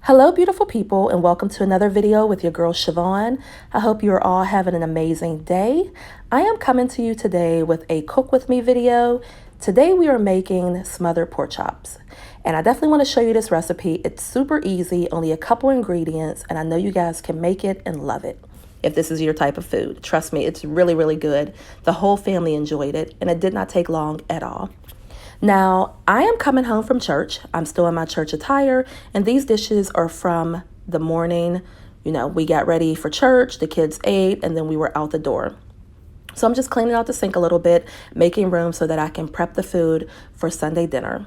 Hello beautiful people, and welcome to another video with your girl Sha-Von. I hope you're all having an amazing day. I am coming to you today with a cook with me video. Today we are making smothered pork chops, and I definitely want to show you this recipe. It's super easy, only a couple ingredients, and I know you guys can make it and love it if this is your type of food. Trust me, it's really good. The whole family enjoyed it, and it did not take long at all. Now, I am coming home from church. I'm still in my church attire, and these dishes are from the morning. You know, we got ready for church, the kids ate, and then we were out the door. So I'm just cleaning out the sink a little bit, making room so that I can prep the food for Sunday dinner.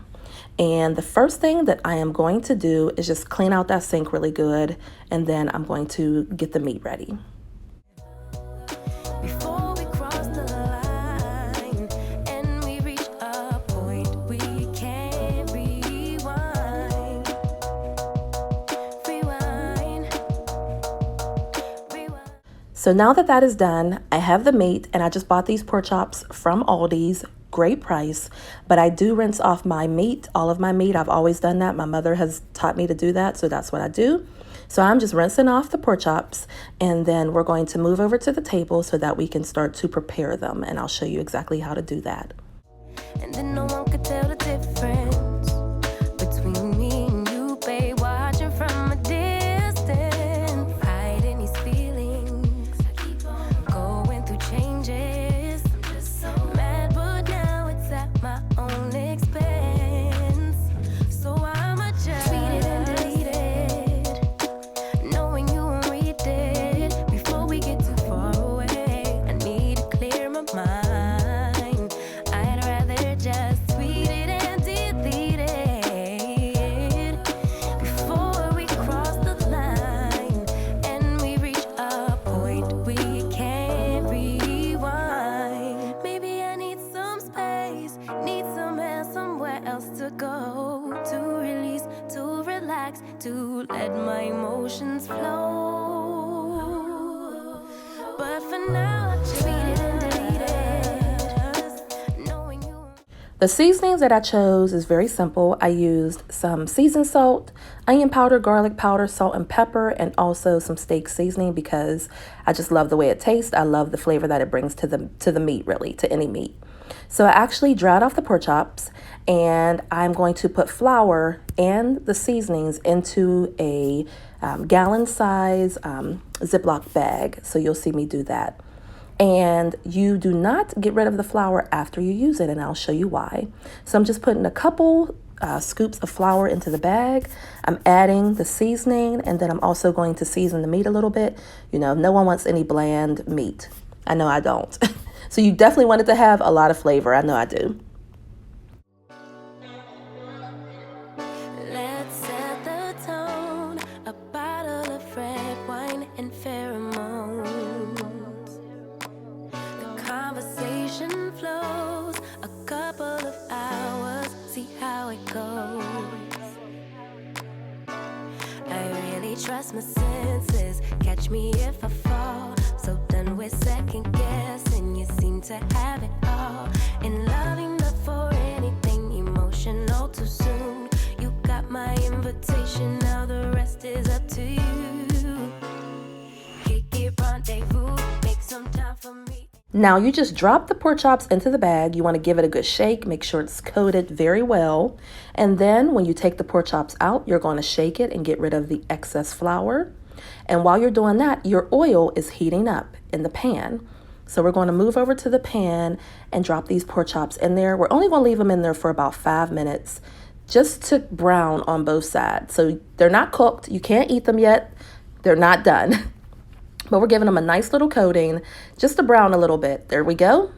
And the first thing that I am going to do is just clean out that sink really good, and then I'm going to get the meat ready. So now that that is done, I have the meat, and I just bought these pork chops from Aldi's. Great price, but I do rinse off my meat, all of my meat. I've always done that. My mother has taught me to do that, so that's what I do. So I'm just rinsing off the pork chops, and then we're going to move over to the table so that we can start to prepare them, and I'll show you exactly how to do that. And then no one could tell the difference between me and you, babe, watching from a distance. Hide any feelings, going through changes. I'm just so mad, but now it's at my own expense. So I'ma just tweet it and delete it, knowing you won't read it before we get too far away. I need to clear my mind. I'd rather just tweet it and delete it before we cross the line and we reach a point we can't rewind. Maybe I need some space, need some air, somewhere else to go, to release, to relax, to let my emotions flow. But for now, I just tweet it and delete it, knowing you. The seasonings that I chose is very simple. I used some seasoned salt, onion powder, garlic powder, salt and pepper, and also some steak seasoning because I just love the way it tastes. I love the flavor that it brings to the meat, really, to any meat. So I actually dried off the pork chops, and I'm going to put flour and the seasonings into a gallon size Ziploc bag. So you'll see me do that. And you do not get rid of the flour after you use it, and I'll show you why. So I'm just putting a couple scoops of flour into the bag. I'm adding the seasoning, and then I'm also going to season the meat a little bit. You know, no one wants any bland meat. I know I don't. So you definitely want it to have a lot of flavor. I know I do. Let's set the tone, a bottle of red wine and pheromones. The conversation flows, a couple of hours, see how it goes. I really trust my senses, catch me if I fall. So done with second guessing, you seem to have it all. In loving but for anything emotional too soon. You got my invitation, now the rest is up to you. Kick it, rendezvous, make some time for me. Now you just drop the pork chops into the bag. You want to give it a good shake, make sure it's coated very well. And then when you take the pork chops out, you're going to shake it and get rid of the excess flour. And while you're doing that, your oil is heating up in the pan. So we're going to move over to the pan and drop these pork chops in there. We're only going to leave them in there for about 5 minutes just to brown on both sides. So they're not cooked. You can't eat them yet. They're not done. But we're giving them a nice little coating just to brown a little bit. There we go.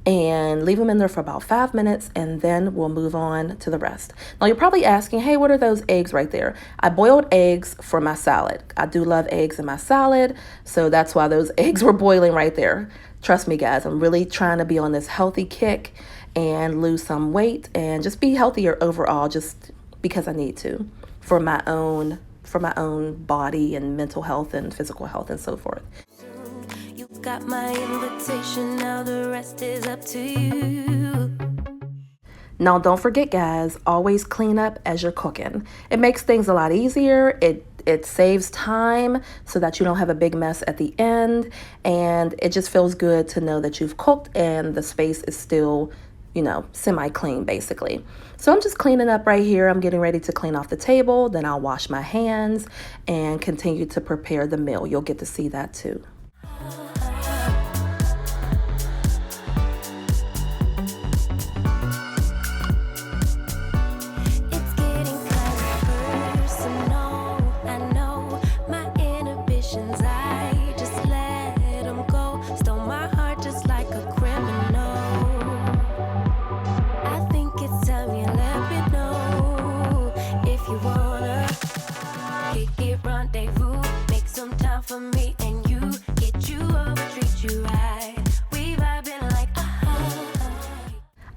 And leave them in there for about 5 minutes, and then we'll move on to the rest. Now you're probably asking, hey, what are those eggs right there? I boiled eggs for my salad. I do love eggs in my salad, so that's why those eggs were boiling right there. Trust me, guys, I'm really trying to be on this healthy kick and lose some weight and just be healthier overall, just because I need to for my own body and mental health and physical health and so forth. You got my invitation, now the rest is up to you. Now, don't forget, guys, always clean up as you're cooking. It makes things a lot easier. It It saves time so that you don't have a big mess at the end, and it just feels good to know that you've cooked and the space is still, you know, semi-clean basically. So I'm just cleaning up right here. I'm getting ready to clean off the table, then I'll wash my hands and continue to prepare the meal. You'll get to see that too.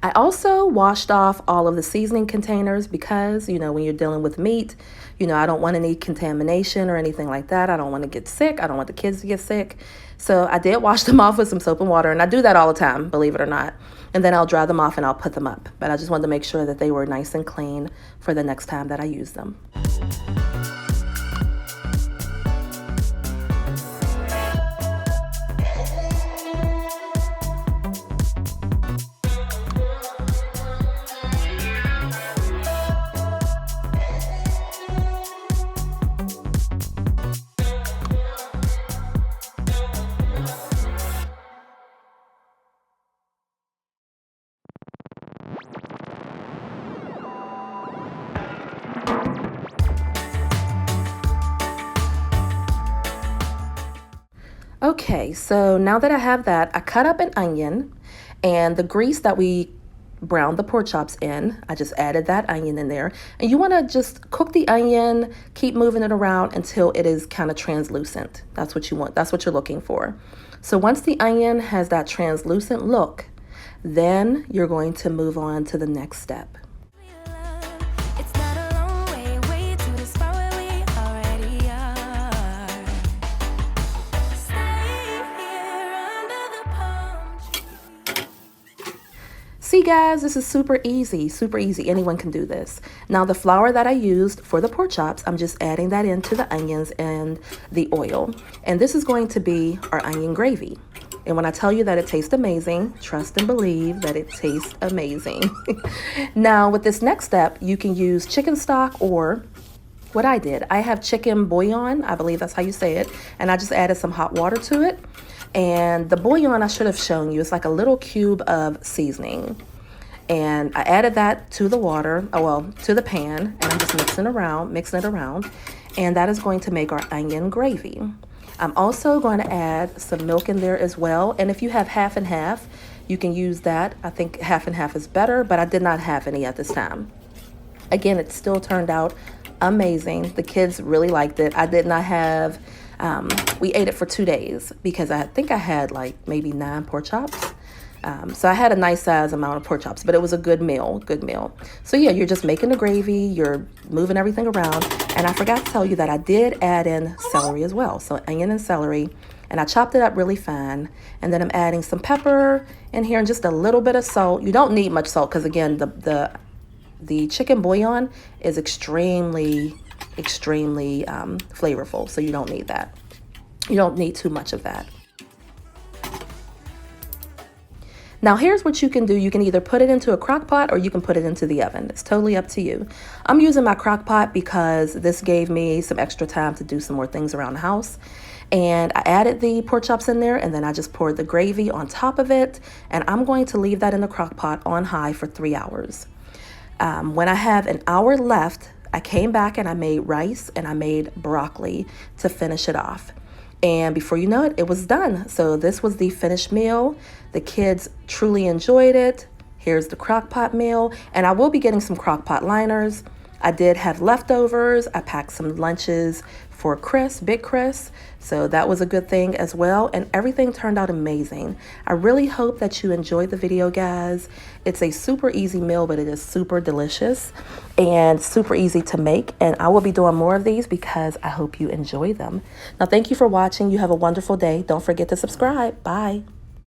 I also washed off all of the seasoning containers because, you know, when you're dealing with meat, you know, I don't want any contamination or anything like that. I don't want to get sick. I don't want the kids to get sick. So I did wash them off with some soap and water, and I do that all the time, believe it or not. And then I'll dry them off and I'll put them up. But I just wanted to make sure that they were nice and clean for the next time that I use them. Okay, so now that I have that, I cut up an onion, and the grease that we browned the pork chops in, I just added that onion in there. And you want to just cook the onion, keep moving it around until it is kind of translucent. That's what you want. That's what you're looking for. So once the onion has that translucent look, then you're going to move on to the next step. See guys, this is super easy, anyone can do this. Now the flour that I used for the pork chops, I'm just adding that into the onions and the oil. And this is going to be our onion gravy. And when I tell you that it tastes amazing, trust and believe that it tastes amazing. Now with this next step, you can use chicken stock or what I did. I have chicken bouillon, I believe that's how you say it. And I just added some hot water to it. And the bouillon I should have shown you, it's like a little cube of seasoning. And I added that to the water, to the pan, and I'm just mixing it around. And that is going to make our onion gravy. I'm also going to add some milk in there as well. And if you have half and half, you can use that. I think half and half is better, but I did not have any at this time. Again, it still turned out amazing. The kids really liked it. I did not have... we ate it for 2 days because I think I had like maybe 9 pork chops. So I had a nice size amount of pork chops, but it was a good meal, So yeah, you're just making the gravy, you're moving everything around. And I forgot to tell you that I did add in celery as well. So onion and celery, and I chopped it up really fine. And then I'm adding some pepper in here and just a little bit of salt. You don't need much salt because again, the chicken bouillon is extremely flavorful, so you don't need that. You don't need too much of that. Now here's what you can do. You can either put it into a crock pot or you can put it into the oven. It's totally up to you. I'm using my crock pot because this gave me some extra time to do some more things around the house. And I added the pork chops in there, and then I just poured the gravy on top of it, and I'm going to leave that in the crock pot on high for 3 hours. When I have an hour left, I came back and I made rice and I made broccoli to finish it off. And before you know it, it was done. So this was the finished meal. The kids truly enjoyed it. Here's the crock pot meal. And I will be getting some crock pot liners. I did have leftovers. I packed some lunches for Chris, Big Chris. So that was a good thing as well. And everything turned out amazing. I really hope that you enjoyed the video, guys. It's a super easy meal, but it is super delicious and super easy to make. And I will be doing more of these because I hope you enjoy them. Now, thank you for watching. You have a wonderful day. Don't forget to subscribe. Bye.